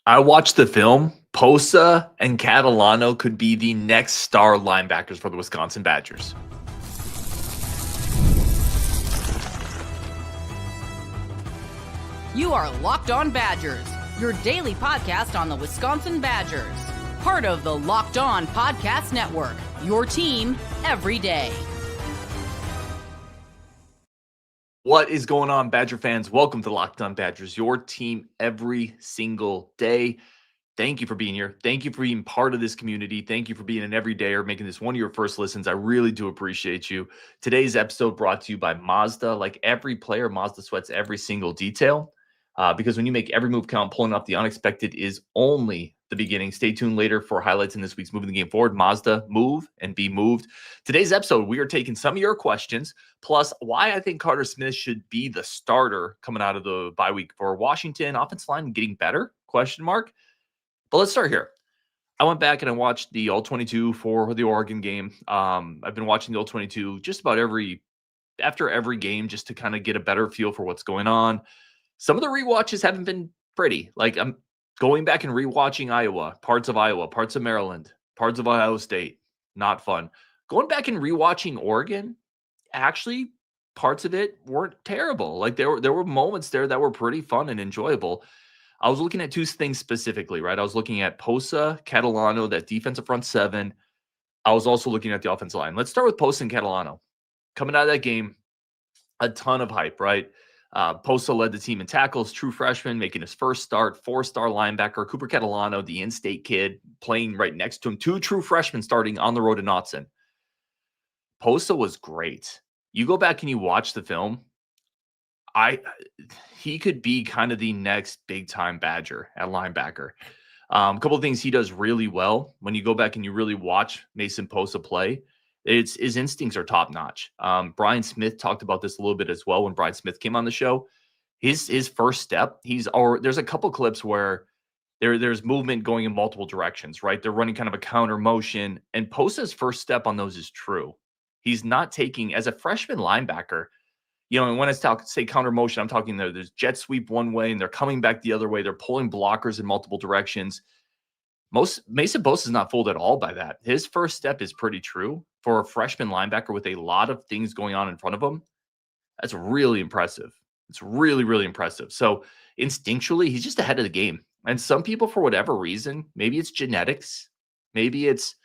I watched the film. Posa and Catalano could be the next star linebackers for the Wisconsin Badgers. You are Locked On Badgers, your daily podcast on the Wisconsin Badgers. Part of the Locked On Podcast Network, your team every day. What is going on, Badger fans? Welcome to Locked On Badgers, your team every single day. Thank you for being here. Thank you for being part of this community. Thank you for being an everydayer, making this one of your first listens. I really do appreciate you. Today's episode brought to you by Mazda. Like every player, Mazda sweats every single detail because when you make every move count, pulling off the unexpected is only the beginning. Stay tuned later for highlights in this week's Moving the Game Forward. Mazda, move and be moved. Today's episode, we are taking some of your questions, plus why I think Carter Smith should be the starter coming out of the bye week for Washington. Offensive line getting better? Question mark. But let's start here. I went back and I watched the All-22 for the Oregon game. I've been watching the All-22 just about after every game just to kind of get a better feel for what's going on. Some of the rewatches haven't been pretty. Like I'm going back and rewatching Iowa, parts of Maryland, parts of Ohio State. Not fun. Going back and rewatching Oregon, actually, parts of it weren't terrible. Like there were moments there that were pretty fun and enjoyable. I was looking at two things specifically, right? I was looking at Posa, Catalano, that defensive front seven. I was also looking at the offensive line. Let's start with Posa and Catalano. Coming out of that game, a ton of hype, right? Posa led the team in tackles, true freshman, making his first start, four-star linebacker. Cooper Catalano, the in-state kid, playing right next to him. Two true freshmen starting on the road in Autzen. Posa was great. You go back and you watch the film, he could be kind of the next big time Badger at linebacker. A couple of things he does really well when you go back and you really watch Mason Posa play. His instincts are top notch. Brian Smith talked about this a little bit as well when Brian Smith came on the show. His first step, there's a couple clips where there's movement going in multiple directions, right? They're running kind of a counter motion, and Posa's first step on those is true. He's not taking, as a freshman linebacker, and when I say counter motion, I'm talking there's jet sweep one way and they're coming back the other way. They're pulling blockers in multiple directions. Mason Posa is not fooled at all by that. His first step is pretty true for a freshman linebacker with a lot of things going on in front of him. That's really impressive. It's really, really impressive. So instinctually, he's just ahead of the game. And some people, for whatever reason, maybe it's genetics, maybe it's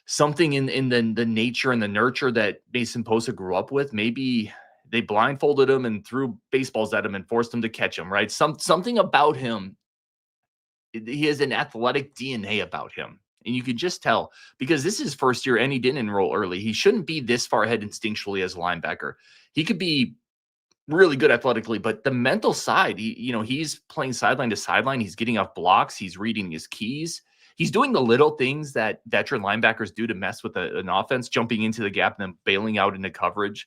something in the nature and the nurture that Mason Posa grew up with. Maybe they blindfolded him and threw baseballs at him and forced him to catch him, right? Something about him. He has an athletic DNA about him. And you could just tell because this is his first year and he didn't enroll early. He shouldn't be this far ahead instinctually as a linebacker. He could be really good athletically, but the mental side, he's playing sideline to sideline. He's getting off blocks. He's reading his keys. He's doing the little things that veteran linebackers do to mess with an offense, jumping into the gap and then bailing out into coverage.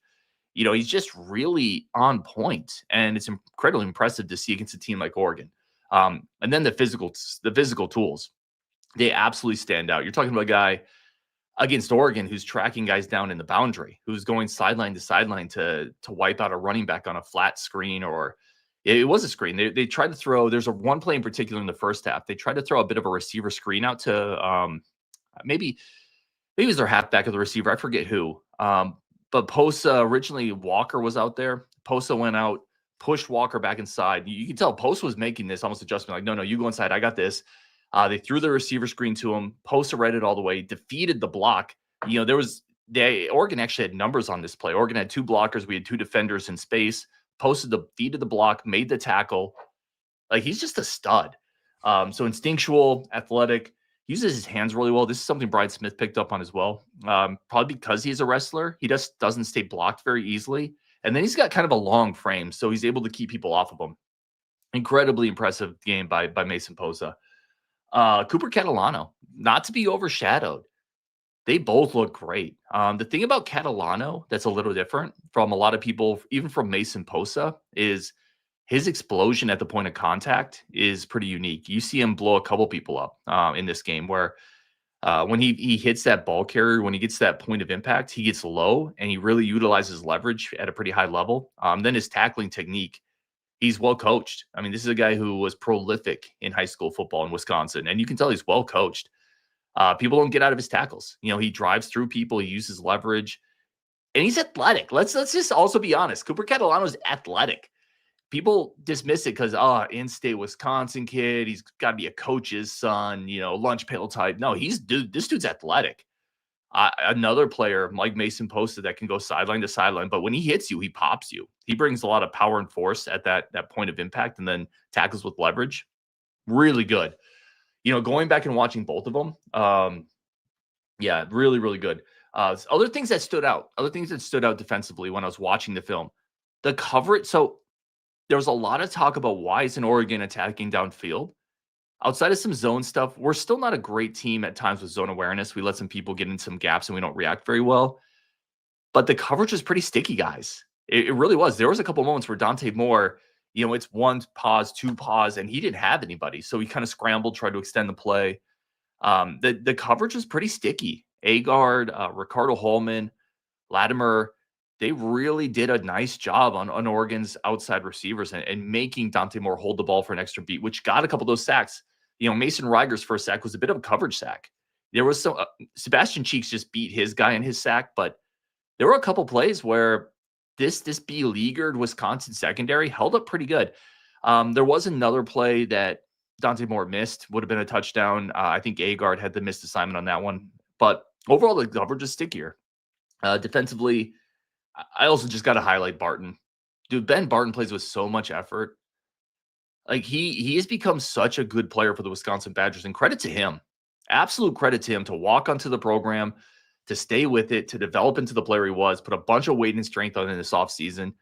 He's just really on point, and it's incredibly impressive to see against a team like Oregon. And then the physical tools, they absolutely stand out. You're talking about a guy against Oregon who's tracking guys down in the boundary, who's going sideline to sideline to wipe out a running back on a flat screen, or it was a screen. They tried to throw. There's one play in particular in the first half. They tried to throw a bit of a receiver screen out to maybe it was their halfback of the receiver. I forget who. But Posa, originally Walker was out there. Posa went out, pushed Walker back inside. You can tell Posa was making this almost adjustment. Like, no, you go inside. I got this. They threw the receiver screen to him. Posa read it all the way, defeated the block. Oregon actually had numbers on this play. Oregon had two blockers. We had two defenders in space. Posa defeated the block, made the tackle. Like, he's just a stud. So instinctual, athletic. Uses his hands really well. This is something Brian Smith picked up on as well. Probably because he's a wrestler. He just doesn't stay blocked very easily. And then he's got kind of a long frame, so he's able to keep people off of him. Incredibly impressive game by Mason Posa. Cooper Catalano, not to be overshadowed. They both look great. The thing about Catalano that's a little different from a lot of people, even from Mason Posa, is his explosion at the point of contact is pretty unique. You see him blow a couple people up in this game where when he hits that ball carrier, when he gets to that point of impact, he gets low and he really utilizes leverage at a pretty high level. Then his tackling technique He's well coached. I mean, this is a guy who was prolific in high school football in Wisconsin, and you can tell he's well coached. People don't get out of his tackles. He drives through people. He uses leverage, and he's athletic. Let's just also be honest. Cooper Catalano is athletic. People dismiss it because, in-state Wisconsin kid. He's got to be a coach's son. Lunch pail type. No, this dude's athletic. Another player like Mason Posa that can go sideline to sideline, but when he hits you, he pops you. He brings a lot of power and force at that point of impact, and then tackles with leverage. Really good. Going back and watching both of them, yeah, really, really good. Other things that stood out defensively when I was watching the film, the coverage. So there was a lot of talk about why isn't Oregon attacking downfield. Outside of some zone stuff, we're still not a great team at times with zone awareness. We let some people get in some gaps and we don't react very well. But the coverage was pretty sticky, guys. It really was. There was a couple moments where Dante Moore, it's one pause, two pause, and he didn't have anybody. So he kind of scrambled, tried to extend the play. The coverage was pretty sticky. Gard, Ricardo Holman, Latimer, they really did a nice job on Oregon's outside receivers and making Dante Moore hold the ball for an extra beat, which got a couple of those sacks. Mason Reiger's first sack was a bit of a coverage sack. There was some Sebastian Cheeks just beat his guy in his sack, but there were a couple plays where this beleaguered Wisconsin secondary held up pretty good. There was another play that Dante Moore missed, would have been a touchdown. I think Gard had the missed assignment on that one, but overall the coverage is stickier. Defensively, I also just got to highlight Barton. Dude, Ben Barton plays with so much effort. Like he has become such a good player for the Wisconsin Badgers, and credit to him. Absolute credit to him to walk onto the program, to stay with it, to develop into the player he was, put a bunch of weight and strength on in this offseason.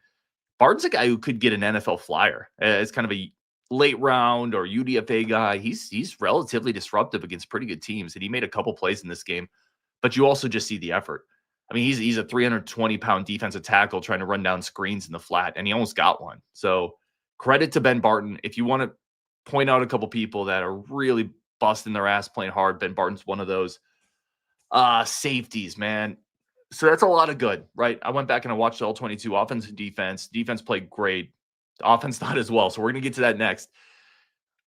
Barton's a guy who could get an NFL flyer. It's kind of a late round or UDFA guy. He's relatively disruptive against pretty good teams, and he made a couple plays in this game. But you also just see the effort. I mean, he's a 320-pound defensive tackle trying to run down screens in the flat, and he almost got one. So credit to Ben Barton. If you want to point out a couple people that are really busting their ass playing hard, Ben Barton's one of those. Safeties, man. So that's a lot of good, right? I went back and I watched all 22 offense and defense. Defense played great. Offense not as well. So we're going to get to that next.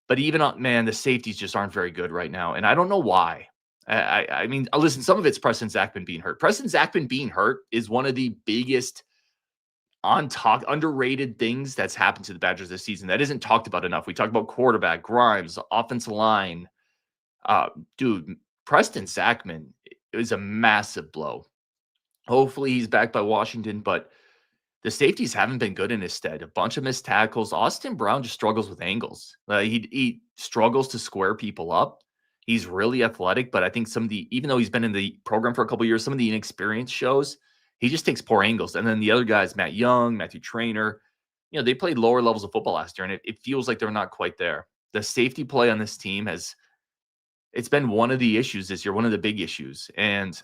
But even, man, the safeties just aren't very good right now. And I don't know why. I mean, listen, some of it's Preston Zachman being hurt. Preston Zachman being hurt is one of the biggest underrated things that's happened to the Badgers this season that isn't talked about enough. We talk about quarterback, Grimes, offensive line. Dude, Preston Zachman is a massive blow. Hopefully he's back by Washington, but the safeties haven't been good in his stead. A bunch of missed tackles. Austin Brown just struggles with angles. He struggles to square people up. He's really athletic, but I think even though he's been in the program for a couple of years, some of the inexperience shows he just takes poor angles. And then the other guys, Matt Young, Matthew Traynor, they played lower levels of football last year, and it feels like they're not quite there. The safety play on this team it's been one of the issues this year, one of the big issues. And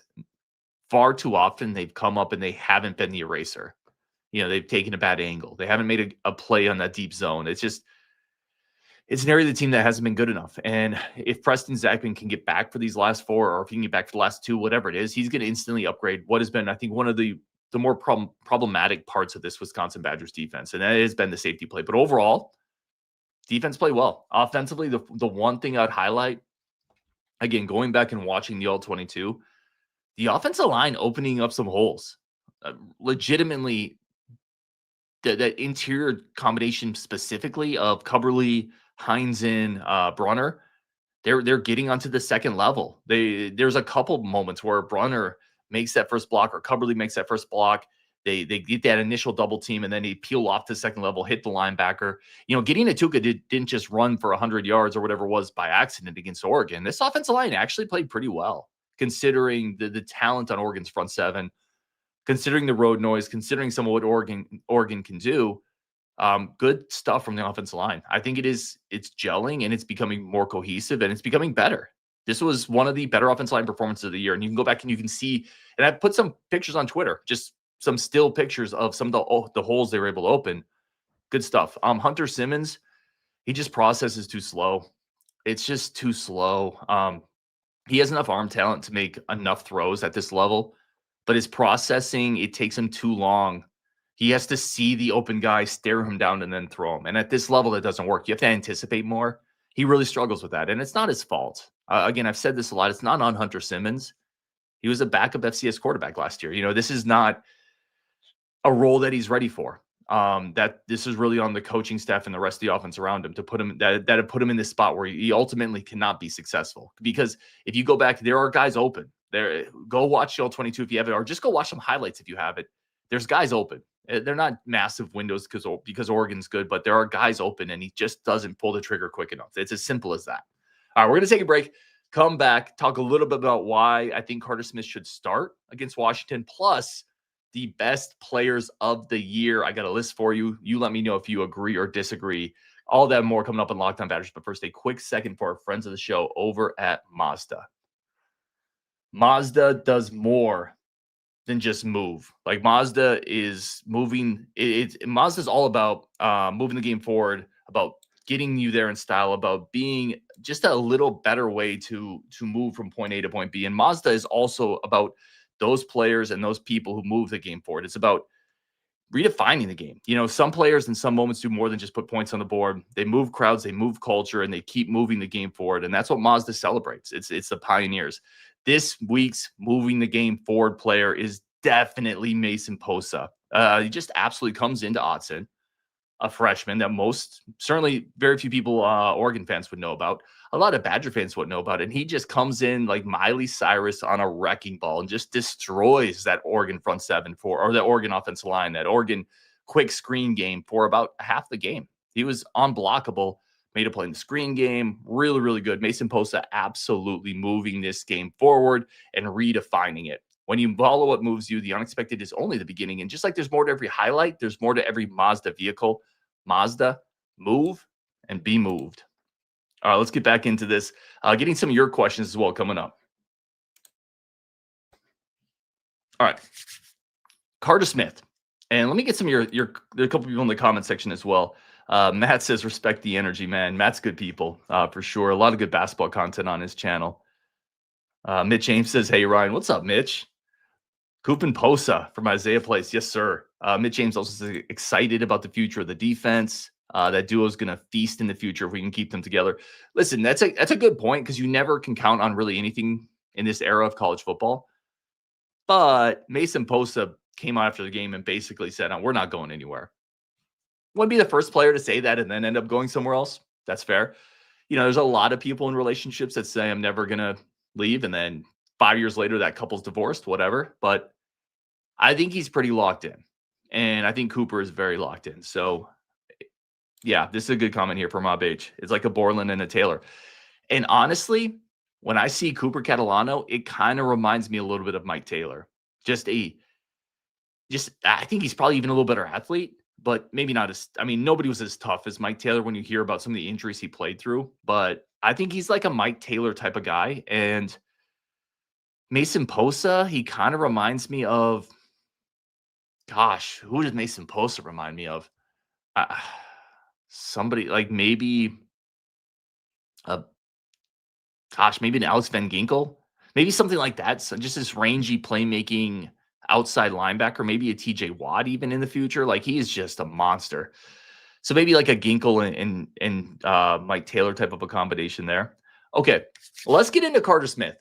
far too often they've come up and they haven't been the eraser. They've taken a bad angle. They haven't made a play on that deep zone. It's an area of the team that hasn't been good enough. And if Preston Zachman can get back for these last four, or if he can get back for the last two, whatever it is, he's going to instantly upgrade what has been, I think, one of the more problematic parts of this Wisconsin Badgers defense. And that has been the safety play. But overall, defense played well. Offensively, the one thing I'd highlight, again, going back and watching the All-22, the offensive line opening up some holes. Legitimately, that interior combination specifically of Cubberly, Heinzen, Brunner, they're getting onto the second level. There's a couple moments where Brunner makes that first block or Cubberly makes that first block. They get that initial double team, and then they peel off to the second level, hit the linebacker. Gideon Atuka didn't just run for 100 yards or whatever it was by accident against Oregon. This offensive line actually played pretty well, considering the talent on Oregon's front seven, considering the road noise, considering some of what Oregon can do. Good stuff from the offensive line. I think it's gelling, and it's becoming more cohesive, and it's becoming better. This was one of the better offensive line performances of the year. And you can go back and you can see, and I put some pictures on Twitter, just some still pictures of some of the holes they were able to open. Good stuff. Hunter Simmons, he just processes too slow. It's just too slow. He has enough arm talent to make enough throws at this level, but his processing, it takes him too long He has to see the open guy, stare him down, and then throw him. And at this level, that doesn't work. You have to anticipate more. He really struggles with that. And it's not his fault. Again, I've said this a lot. It's not on Hunter Simmons. He was a backup FCS quarterback last year. This is not a role that he's ready for. That this is really on the coaching staff and the rest of the offense around him to put him that have put him in this spot where he ultimately cannot be successful. Because if you go back, there are guys open. There, go watch all 22 if you have it, or just go watch some highlights if you have it. There's guys open. They're not massive windows because Oregon's good, but there are guys open, and he just doesn't pull the trigger quick enough. It's as simple as that. All right, we're going to take a break, come back, talk a little bit about why I think Carter Smith should start against Washington, plus the best players of the year. I got a list for you. You let me know if you agree or disagree. All that and more coming up on Locked On Badgers. But first, a quick second for our friends of the show over at Mazda. Mazda does more than just move. Like, Mazda is moving. Mazda's all about moving the game forward, about getting you there in style, about being just a little better way to move from point A to point B. And Mazda is also about those players and those people who move the game forward. It's about redefining the game. Some players in some moments do more than just put points on the board. They move crowds, they move culture, and they keep moving the game forward. And that's what Mazda celebrates. It's the pioneers. This week's moving the game forward player is definitely Mason Posa. He just absolutely comes into Autzen, a freshman that certainly very few people, Oregon fans would know about. A lot of Badger fans would know about it. And he just comes in like Miley Cyrus on a wrecking ball and just destroys that Oregon front seven or that Oregon offensive line, that Oregon quick screen game for about half the game. He was unblockable, made a play in the screen game. Really, really good. Mason Posa absolutely moving this game forward and redefining it. When you follow what moves you, the unexpected is only the beginning. And just like there's more to every highlight, there's more to every Mazda vehicle. Mazda, move and be moved. All right, let's get back into this. Getting some of your questions as well coming up. All right, Carter Smith. And let me get some of there are a couple people in the comment section as well. Matt says, respect the energy, man. Matt's good people, for sure. A lot of good basketball content on his channel. Mitch James says, hey, Ryan. What's up, Mitch? Coop and Posa from Isaiah Place. Yes, sir. Mitch James also says excited about the future of the defense. That duo is going to feast in the future if we can keep them together. Listen, that's a good point because you never can count on really anything in this era of college football. But Mason Posa came out after the game and basically said, we're not going anywhere. Wouldn't be the first player to say that and then end up going somewhere else. That's fair. There's a lot of people in relationships that say, I'm never going to leave. And then 5 years later, that couple's divorced, whatever. But I think he's pretty locked in. And I think Cooper is very locked in. So, yeah, this is a good comment here from Mob H. It's like a Borland and a Taylor. And honestly, when I see Cooper Catalano, it kind of reminds me a little bit of Mike Taylor. I think he's probably even a little better athlete, but maybe not nobody was as tough as Mike Taylor when you hear about some of the injuries he played through. But I think he's like a Mike Taylor type of guy. And Mason Posa, he kind of reminds me of, who does Mason Posa remind me of? Somebody like maybe maybe an Alex Van Ginkel, maybe something like that. So just this rangy playmaking outside linebacker, maybe a TJ Watt even in the future. Like, he is just a monster. So maybe like a Ginkel and Mike Taylor type of a combination there. Okay, let's get into Carter Smith.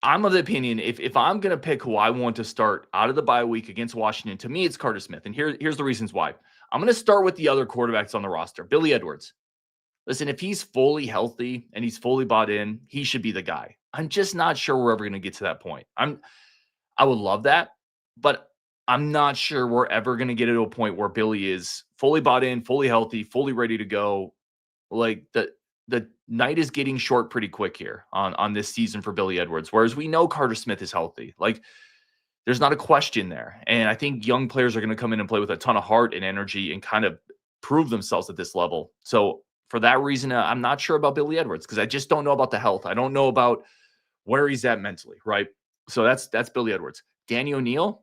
I'm of the opinion, if I'm going to pick who I want to start out of the bye week against Washington, to me, it's Carter Smith. And here's the reasons why. I'm going to start with the other quarterbacks on the roster. Billy Edwards. Listen, if he's fully healthy and he's fully bought in, he should be the guy. I'm just not sure we're ever going to get to that point. I would love that, but I'm not sure we're ever going to get to a point where Billy is fully bought in, fully healthy, fully ready to go. Like, the night is getting short pretty quick here on this season for Billy Edwards, whereas we know Carter Smith is healthy. Like, there's not a question there. And I think young players are going to come in and play with a ton of heart and energy and kind of prove themselves at this level. So for that reason, I'm not sure about Billy Edwards because I just don't know about the health. I don't know about where he's at mentally, right? So that's Billy Edwards. Danny O'Neal,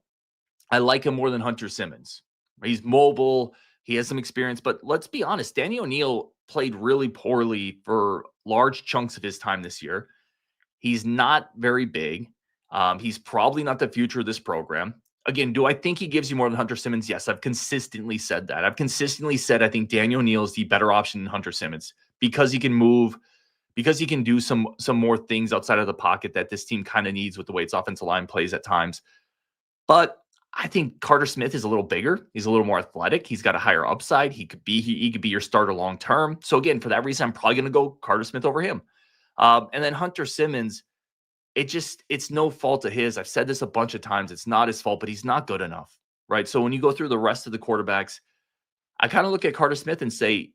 I like him more than Hunter Simmons. He's mobile. He has some experience, but let's be honest. Danny O'Neal played really poorly for large chunks of his time this year. He's not very big. He's probably not the future of this program. Again, do I think he gives you more than Hunter Simmons? Yes, I've consistently said that. I've consistently said I think Daniel O'Neal is the better option than Hunter Simmons because he can move, because he can do some more things outside of the pocket that this team kind of needs with the way its offensive line plays at times. But I think Carter Smith is a little bigger. He's a little more athletic. He's got a higher upside. He could be your starter long term. So again, for that reason, I'm probably going to go Carter Smith over him. And then Hunter Simmons, it's no fault of his. I've said this a bunch of times. It's not his fault, but he's not good enough, right? So when you go through the rest of the quarterbacks, I kind of look at Carter Smith and say,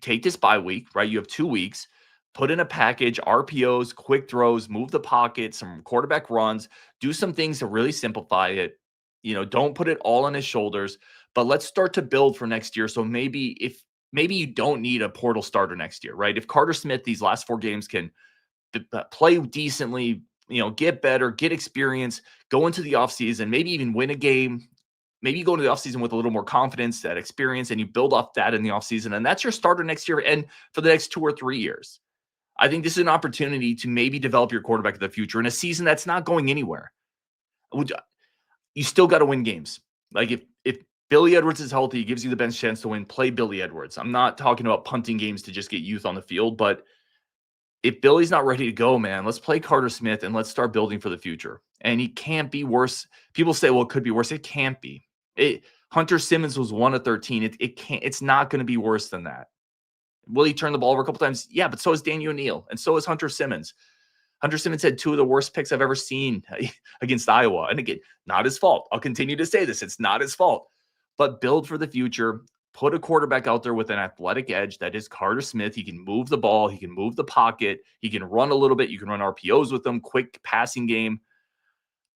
take this bye week, right? You have 2 weeks, put in a package, RPOs, quick throws, move the pocket, some quarterback runs, do some things to really simplify it. Don't put it all on his shoulders, but let's start to build for next year. So maybe you don't need a portal starter next year, right? If Carter Smith, these last 4 games can play decently, get better, get experience, go into the offseason, maybe even win a game. Maybe you go into the offseason with a little more confidence, that experience, and you build off that in the offseason. And that's your starter next year and for the next 2 or 3 years. I think this is an opportunity to maybe develop your quarterback of the future in a season that's not going anywhere. You still got to win games. Like if Billy Edwards is healthy, he gives you the best chance to win, play Billy Edwards. I'm not talking about punting games to just get youth on the field, but if Billy's not ready to go, man, let's play Carter Smith and let's start building for the future. And he can't be worse. People say, well, it could be worse. It can't be. Hunter Simmons was 1 of 13. It's not going to be worse than that. Will he turn the ball over a couple times? Yeah, but so is Daniel O'Neal, and so is Hunter Simmons. Hunter Simmons had 2 of the worst picks I've ever seen against Iowa. And again, not his fault. I'll continue to say this. It's not his fault. But build for the future. Put a quarterback out there with an athletic edge that is Carter Smith. He can move the ball. He can move the pocket. He can run a little bit. You can run RPOs with him, quick passing game.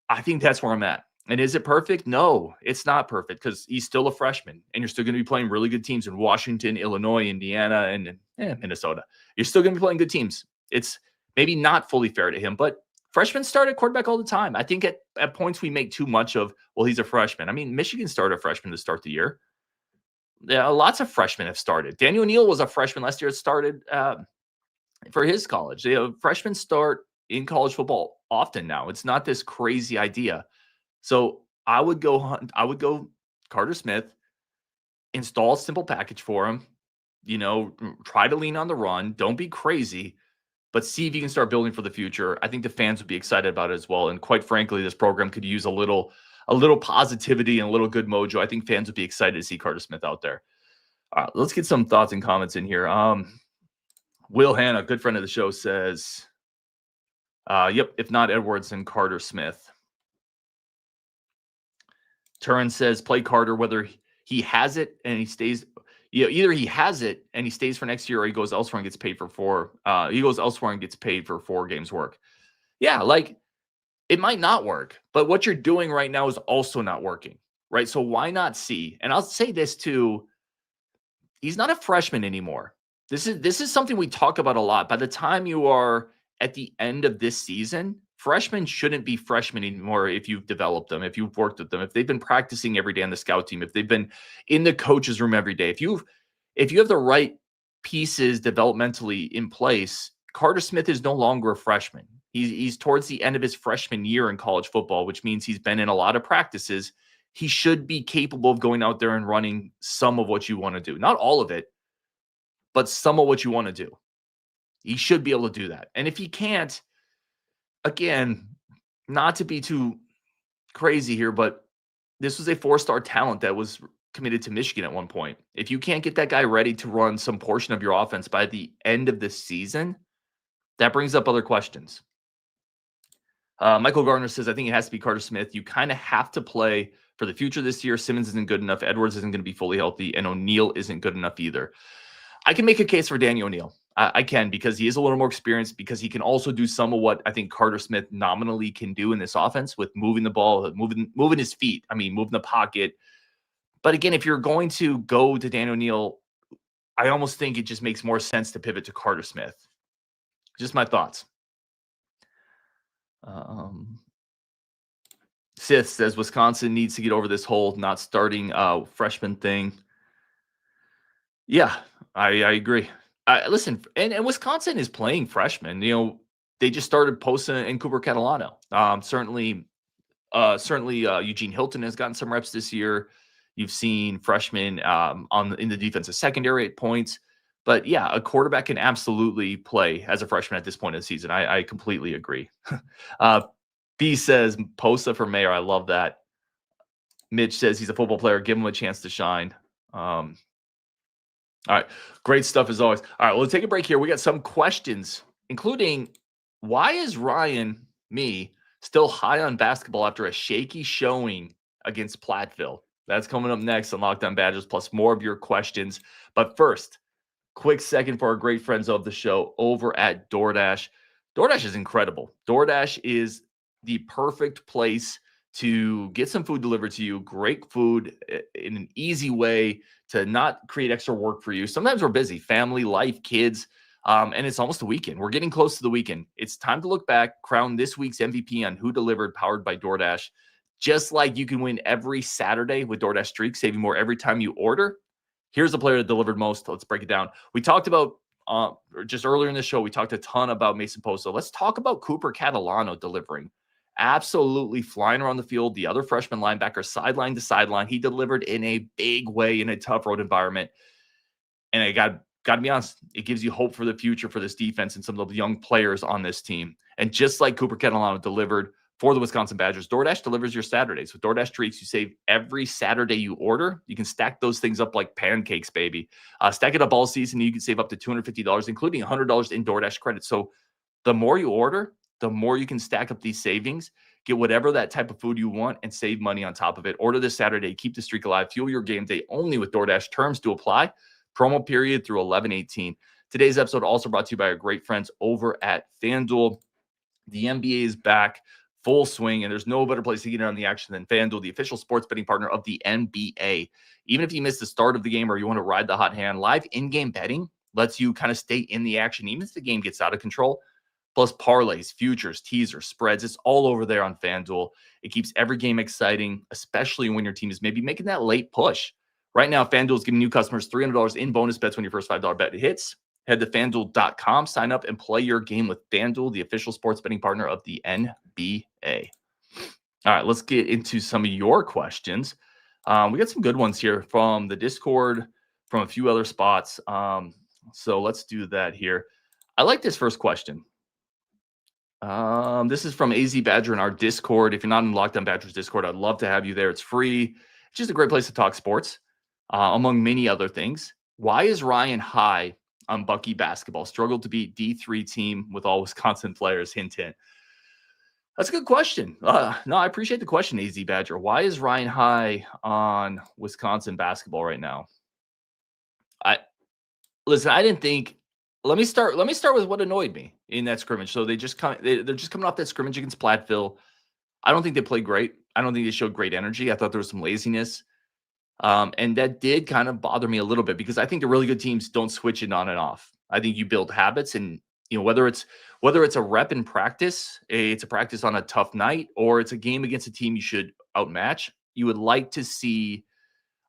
I think that's where I'm at. And is it perfect? No, it's not perfect because he's still a freshman and you're still going to be playing really good teams in Washington, Illinois, Indiana, and Minnesota. You're still going to be playing good teams. It's maybe not fully fair to him, but freshmen start at quarterback all the time. I think at points we make too much of, well, he's a freshman. I mean, Michigan started a freshman to start the year. Yeah, lots of freshmen have started. Daniel O'Neal was a freshman last year. It started for his college. Freshmen start in college football often now. It's not this crazy idea. So I would go Carter Smith, install a simple package for him, try to lean on the run. Don't be crazy, but see if you can start building for the future. I think the fans would be excited about it as well. And quite frankly, this program could use a little positivity and a little good mojo. I think fans would be excited to see Carter Smith out there. All right, let's get some thoughts and comments in here. Will Hanna, good friend of the show, says, yep, if not Edwards, and Carter Smith. Turin says, play Carter, whether he has it and he stays. Either he has it and he stays for next year, or he goes elsewhere and gets paid for 4. He goes elsewhere and gets paid for 4 games work. Yeah, like it might not work, but what you're doing right now is also not working, right? So why not see? And I'll say this too: he's not a freshman anymore. This is something we talk about a lot. By the time you are at the end of this season, freshmen shouldn't be freshmen anymore if you've developed them, if you've worked with them, if they've been practicing every day on the scout team, if they've been in the coach's room every day. If you have the right pieces developmentally in place, Carter Smith is no longer a freshman. He's towards the end of his freshman year in college football, which means he's been in a lot of practices. He should be capable of going out there and running some of what you want to do. Not all of it, but some of what you want to do. He should be able to do that. And if he can't, again, not to be too crazy here, but this was a 4-star talent that was committed to Michigan at one point. If you can't get that guy ready to run some portion of your offense by the end of the season, that brings up other questions. Michael Gardner says, I think it has to be Carter Smith. You kind of have to play for the future this year. Simmons isn't good enough. Edwards isn't going to be fully healthy. And O'Neal isn't good enough either. I can make a case for Daniel O'Neal. I can, because he is a little more experienced, because he can also do some of what I think Carter Smith nominally can do in this offense with moving the ball, moving his feet. I mean, moving the pocket. But again, if you're going to go to Daniel O'Neal, I almost think it just makes more sense to pivot to Carter Smith. Just my thoughts. Sith says Wisconsin needs to get over this whole not starting freshman thing. Yeah, I agree. Listen, and Wisconsin is playing freshmen. they just started Posa and Cooper Catalano. Certainly, Eugene Hilton has gotten some reps this year. You've seen freshmen in the defensive secondary at points. But yeah, a quarterback can absolutely play as a freshman at this point of the season. I completely agree. B says Posa for mayor. I love that. Mitch says he's a football player. Give him a chance to shine. All right. Great stuff as always. All right. Well, let's take a break here. We got some questions, including why is Ryan, still high on basketball after a shaky showing against Platteville? That's coming up next on Locked On Badgers, plus more of your questions. But first, quick second for our great friends of the show over at DoorDash. DoorDash is incredible. DoorDash is the perfect place to get some food delivered to you. Great food in an easy way to not create extra work for you. Sometimes we're busy, family, life, kids, and it's almost the weekend. We're getting close to the weekend. It's time to look back, crown this week's MVP on Who Delivered, powered by DoorDash. Just like you can win every Saturday with DoorDash Streaks, saving more every time you order. Here's the player that delivered most. Let's break it down. We talked about, just earlier in the show, we talked a ton about Mason Posa. Let's talk about Cooper Catalano delivering. Absolutely flying around the field. The other freshman linebacker, sideline to sideline. He delivered in a big way in a tough road environment. And I got to be honest, it gives you hope for the future for this defense and some of the young players on this team. And just like Cooper Catalano delivered for the Wisconsin Badgers, DoorDash delivers your Saturdays. With DoorDash Streaks, you save every Saturday you order. You can stack those things up like pancakes, baby. Stack it up all season, and you can save up to $250, including $100 in DoorDash credit. So the more you order, the more you can stack up these savings, get whatever that type of food you want, and save money on top of it. Order this Saturday. Keep the streak alive. Fuel your game day only with DoorDash. Terms to apply. Promo period through 11/18. Today's episode also brought to you by our great friends over at FanDuel. The NBA is back. Full swing, and there's no better place to get in on the action than FanDuel, the official sports betting partner of the NBA. Even if you missed the start of the game or you want to ride the hot hand, live in-game betting lets you kind of stay in the action, even if the game gets out of control. Plus parlays, futures, teasers, spreads. It's all over there on FanDuel. It keeps every game exciting, especially when your team is maybe making that late push. Right now, FanDuel is giving new customers $300 in bonus bets when your first $5 bet hits. Head to FanDuel.com, sign up, and play your game with FanDuel, the official sports betting partner of the NBA. All right, let's get into some of your questions. We got some good ones here from the Discord, from a few other spots. So let's do that here. I like this first question. This is from AZ Badger in our Discord. If you're not in Locked On Badgers Discord, I'd love to have you there. It's free. It's just a great place to talk sports, among many other things. Why is Ryan high on Bucky basketball? Struggled to beat D3 team with all Wisconsin players. Hint, hint. That's a good question. No, I appreciate the question, AZ Badger. Why is Ryan high on Wisconsin basketball right now? I didn't think. Let me start with what annoyed me in that scrimmage. So they're just coming off that scrimmage against Platteville. I don't think they played great. I don't think they showed great energy. I thought there was some laziness. And that did kind of bother me a little bit because I think the really good teams don't switch it on and off. I think you build habits, and whether it's a rep in practice, it's a practice on a tough night, or it's a game against a team you should outmatch, you would like to see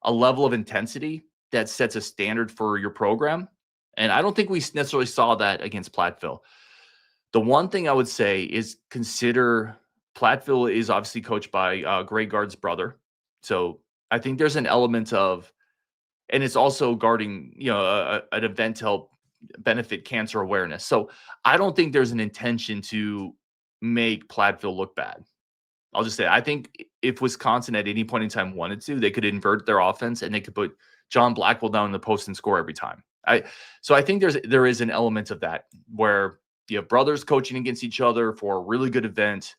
a level of intensity that sets a standard for your program. And I don't think we necessarily saw that against Platteville. The one thing I would say is consider Platteville is obviously coached by Greg Gard's brother. So I think there's an element of, and it's also guarding, an event to help benefit cancer awareness. So I don't think there's an intention to make Platteville look bad. I'll just say, I think if Wisconsin at any point in time wanted to, they could invert their offense and they could put John Blackwell down in the post and score every time. So I think there is an element of that where you have brothers coaching against each other for a really good event.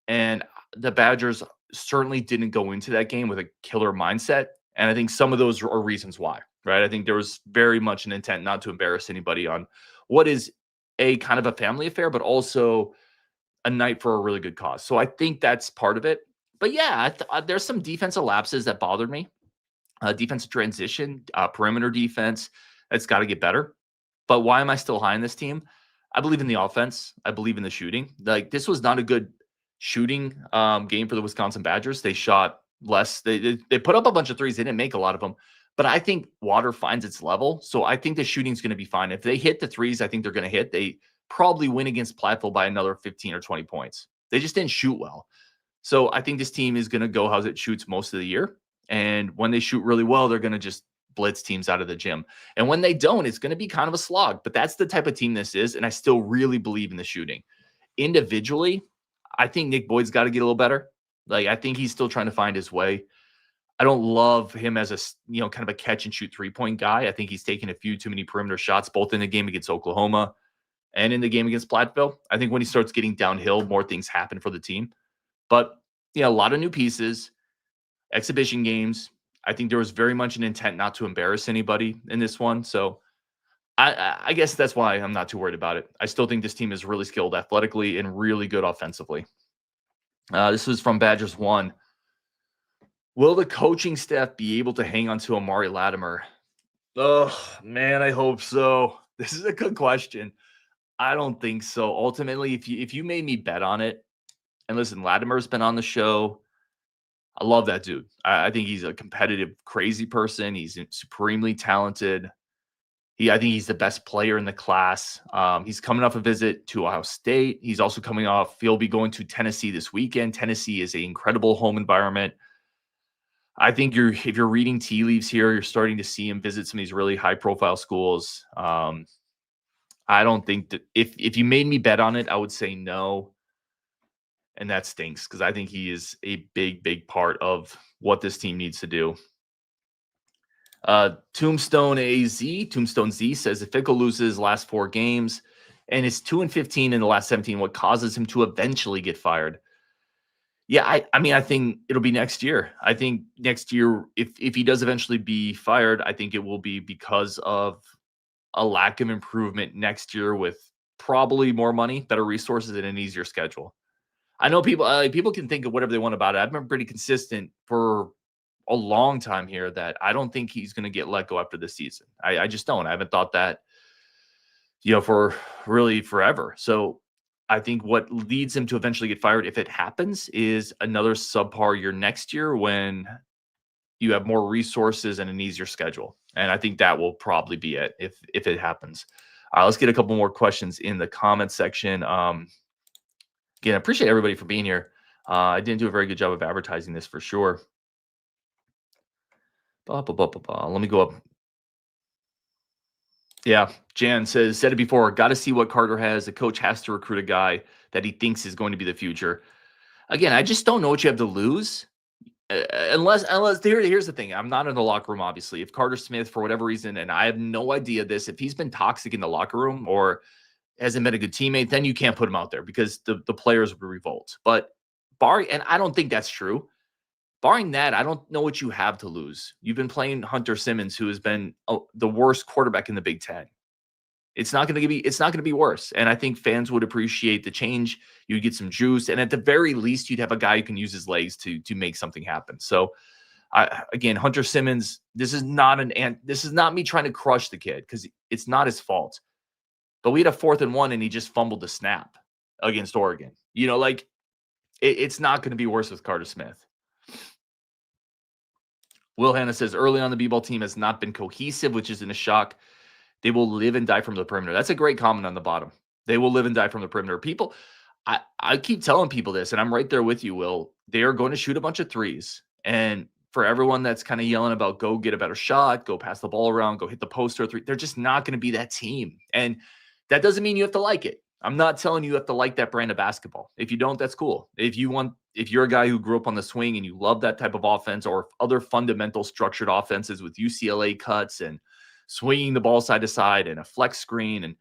And the Badgers certainly didn't go into that game with a killer mindset. And I think some of those are reasons why, right? I think there was very much an intent not to embarrass anybody on what is a kind of a family affair, but also a night for a really good cause. So I think that's part of it. But yeah, there's some defensive lapses that bothered me. Defensive transition, perimeter defense, that's got to get better. But why am I still high on this team? I believe in the offense. I believe in the shooting. Like, this was not a good shooting game for the Wisconsin Badgers. They shot less. They put up a bunch of threes. They didn't make a lot of them. But I think water finds its level. So I think the shooting's going to be fine. If they hit the threes, I think they're going to hit. probably win against Platteville by another 15 or 20 points. They just didn't shoot well. So I think this team is going to go how it shoots most of the year. And when they shoot really well, they're going to just blitz teams out of the gym. And when they don't, it's going to be kind of a slog. But that's the type of team this is. And I still really believe in the shooting. Individually, I think Nick Boyd's got to get a little better. Like, I think he's still trying to find his way. I don't love him as a, kind of a catch and shoot 3-point guy. I think he's taken a few too many perimeter shots, both in the game against Oklahoma and in the game against Platteville. I think when he starts getting downhill, more things happen for the team. But, a lot of new pieces, exhibition games. I think there was very much an intent not to embarrass anybody in this one. So I guess that's why I'm not too worried about it. I still think this team is really skilled athletically and really good offensively. This was from Badgers 1. Will the coaching staff be able to hang on to Amari Latimer? Oh, man, I hope so. This is a good question. I don't think so. Ultimately, if you made me bet on it, and listen, Latimer's been on the show. I love that dude. I think he's a competitive, crazy person. He's supremely talented. I think he's the best player in the class. He's coming off a visit to Ohio State. He's also coming off, he'll be going to Tennessee this weekend. Tennessee is an incredible home environment. I think if you're reading tea leaves here, you're starting to see him visit some of these really high-profile schools. I don't think that if you made me bet on it, I would say no. And that stinks because I think he is a big, big part of what this team needs to do. Tombstone Z says if Fickle loses his last 4 games and is 2-15 in the last 17, what causes him to eventually get fired? Yeah, I think it'll be next year. I think next year, if he does eventually be fired, I think it will be because of a lack of improvement next year with probably more money, better resources, and an easier schedule. I know people can think of whatever they want about it. I've been pretty consistent for a long time here that I don't think he's going to get let go after this season. I just don't. I haven't thought that, for really forever. So I think what leads him to eventually get fired, if it happens, is another subpar year next year when you have more resources and an easier schedule. And I think that will probably be it if it happens. All right, let's get a couple more questions in the comment section. Again, I appreciate everybody for being here. I didn't do a very good job of advertising this for sure. Let me go up. Yeah, Jan said it before. Got to see what Carter has. The coach has to recruit a guy that he thinks is going to be the future. Again, I just don't know what you have to lose. Unless here's the thing. I'm not in the locker room, obviously. If Carter Smith, for whatever reason, and I have no idea this, if he's been toxic in the locker room or hasn't been a good teammate, then you can't put him out there because the players will revolt. But and I don't think that's true. Barring that, I don't know what you have to lose. You've been playing Hunter Simmons, who has been the worst quarterback in the Big Ten. It's not going to be worse. And I think fans would appreciate the change. You'd get some juice, and at the very least, you'd have a guy who can use his legs to make something happen. So, again, Hunter Simmons, this is not me trying to crush the kid because it's not his fault. But we had a 4th and 1, and he just fumbled the snap against Oregon. It's not going to be worse with Carter Smith. Will Hanna says, early on the B-ball team has not been cohesive, which isn't a shock. They will live and die from the perimeter. That's a great comment on the bottom. They will live and die from the perimeter. People, I keep telling people this, and I'm right there with you, Will. They are going to shoot a bunch of threes. And for everyone that's kind of yelling about go get a better shot, go pass the ball around, go hit the post or three, they're just not going to be that team. And that doesn't mean you have to like it. I'm not telling you have to like that brand of basketball. If you don't, that's cool. If you're a guy who grew up on the swing and you love that type of offense or other fundamental structured offenses with UCLA cuts and swinging the ball side to side and a flex screen, and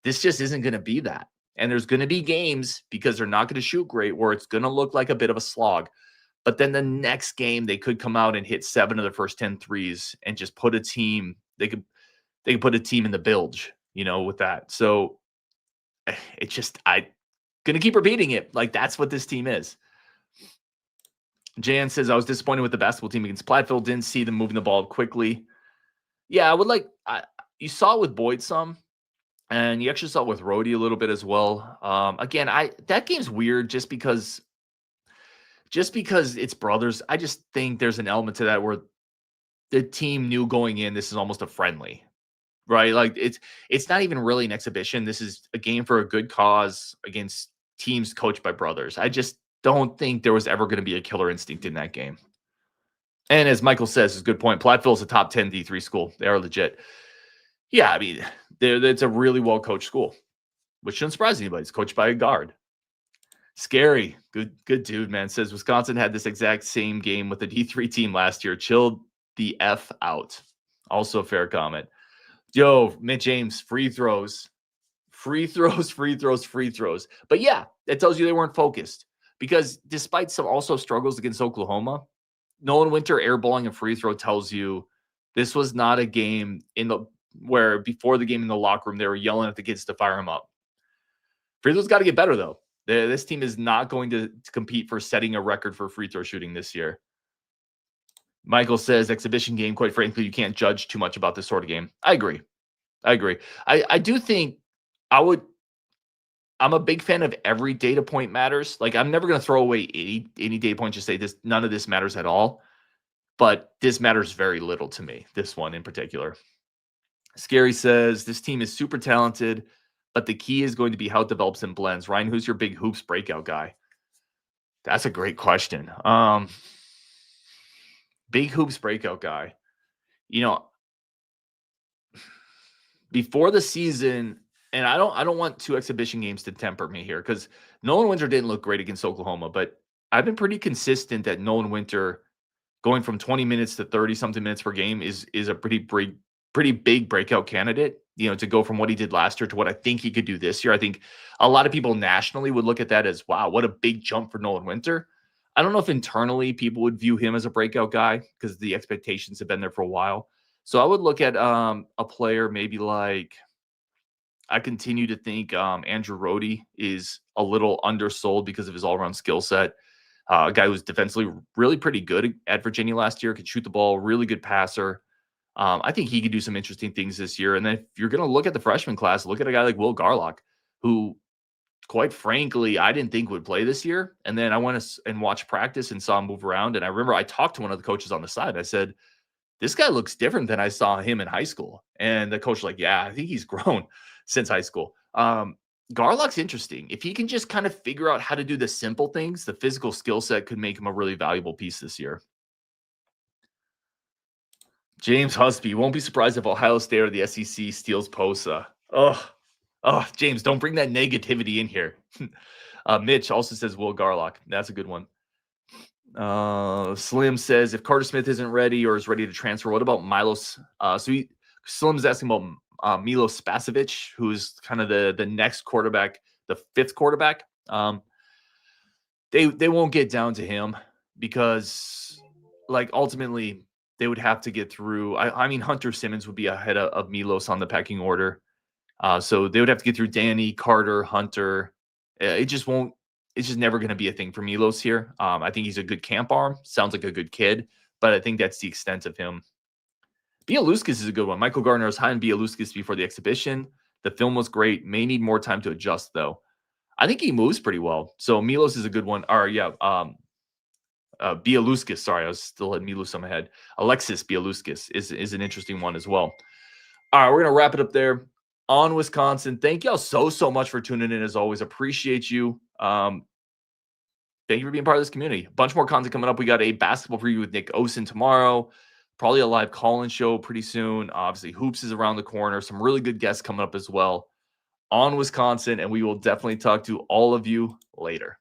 this just isn't going to be that. And there's going to be games because they're not going to shoot great where it's going to look like a bit of a slog. But then the next game, they could come out and hit 7 of the first 10 threes and just put a team, they could put a team in the bilge, with that. So it's just, I'm going to keep repeating it. Like, that's what this team is. Jan says, I was disappointed with the basketball team against Platteville. Didn't see them moving the ball quickly. Yeah, you saw it with Boyd some, and you actually saw it with Rhodey a little bit as well. Again, that game's weird just because it's brothers. I just think there's an element to that where the team knew going in, this is almost a friendly. right? Like it's not even really an exhibition. This is a game for a good cause against teams coached by brothers. I just don't think there was ever going to be a killer instinct in that game. And as Michael says, it's a good point. Platteville's a top 10 D3 school. They are legit. Yeah, I mean, it's a really well-coached school, which shouldn't surprise anybody. It's coached by a Gard. Scary. Good dude, man. Says Wisconsin had this exact same game with the D3 team last year. Chilled the F out. Also a fair comment. Yo, Mint James, free throws. But yeah, that tells you they weren't focused. Because despite some also struggles against Oklahoma, Nolan Winter airballing a free throw tells you this was not a game where before the game in the locker room, they were yelling at the kids to fire him up. Free throws got to get better, though. This team is not going to compete for setting a record for free throw shooting this year. Michael says, exhibition game, quite frankly, you can't judge too much about this sort of game. I agree. I do think I'm a big fan of every data point matters. Like, I'm never going to throw away any data point, just say this, none of this matters at all. But this matters very little to me, this one in particular. Scary says, this team is super talented, but the key is going to be how it develops and blends. Ryan, who's your big hoops breakout guy? That's a great question. Big hoops breakout guy. You know, before the season, and I don't want two exhibition games to temper me here, because Nolan Winter didn't look great against Oklahoma, but I've been pretty consistent that Nolan Winter going from 20 minutes to 30-something minutes per game is a pretty big breakout candidate, you know, to go from what he did last year to what I think he could do this year. I think a lot of people nationally would look at that as, wow, what a big jump for Nolan Winter. I don't know if internally people would view him as a breakout guy because the expectations have been there for a while. So I would look at a player maybe like, I continue to think Andrew Rohde is a little undersold because of his all-around skill set. A guy who's defensively really pretty good at Virginia last year, could shoot the ball, really good passer. I think he could do some interesting things this year. And then if you're going to look at the freshman class, look at a guy like Will Garlock, who, quite frankly, I didn't think would play this year. And then I went and watched practice and saw him move around. And I remember I talked to one of the coaches on the side. I said, this guy looks different than I saw him in high school. And the coach was like, yeah, I think he's grown since high school. Garlock's interesting. If he can just kind of figure out how to do the simple things, the physical skill set could make him a really valuable piece this year. James Husby, won't be surprised if Ohio State or the SEC steals Posa. Oh, James, don't bring that negativity in here. Mitch also says Will Garlock. That's a good one. Slim says, if Carter Smith isn't ready or is ready to transfer, what about Milos? Slim's asking about Milos Spasovic, who's kind of the next quarterback, the fifth quarterback. They won't get down to him because, like, ultimately they would have to get through. I mean, Hunter Simmons would be ahead of Milos on the pecking order. So they would have to get through Danny, Carter, Hunter. It's just never going to be a thing for Milos here. I think he's a good camp arm. Sounds like a good kid, but I think that's the extent of him. Bialuskas is a good one. Michael Gardner was high on Bialuskas before the exhibition. The film was great. May need more time to adjust, though. I think he moves pretty well. So Milos is a good one. Bialuskas. Sorry, I was still at Milos on my head. Alexis Bialuskas is an interesting one as well. All right, we're going to wrap it up there on Wisconsin. Thank y'all so much for tuning in. As always, appreciate you. Thank you for being part of this community. A bunch more content coming up. We got a basketball preview with Nick Osen tomorrow. Probably a live call-in show pretty soon. Obviously, Hoops is around the corner. Some really good guests coming up as well on Wisconsin, and we will definitely talk to all of you later.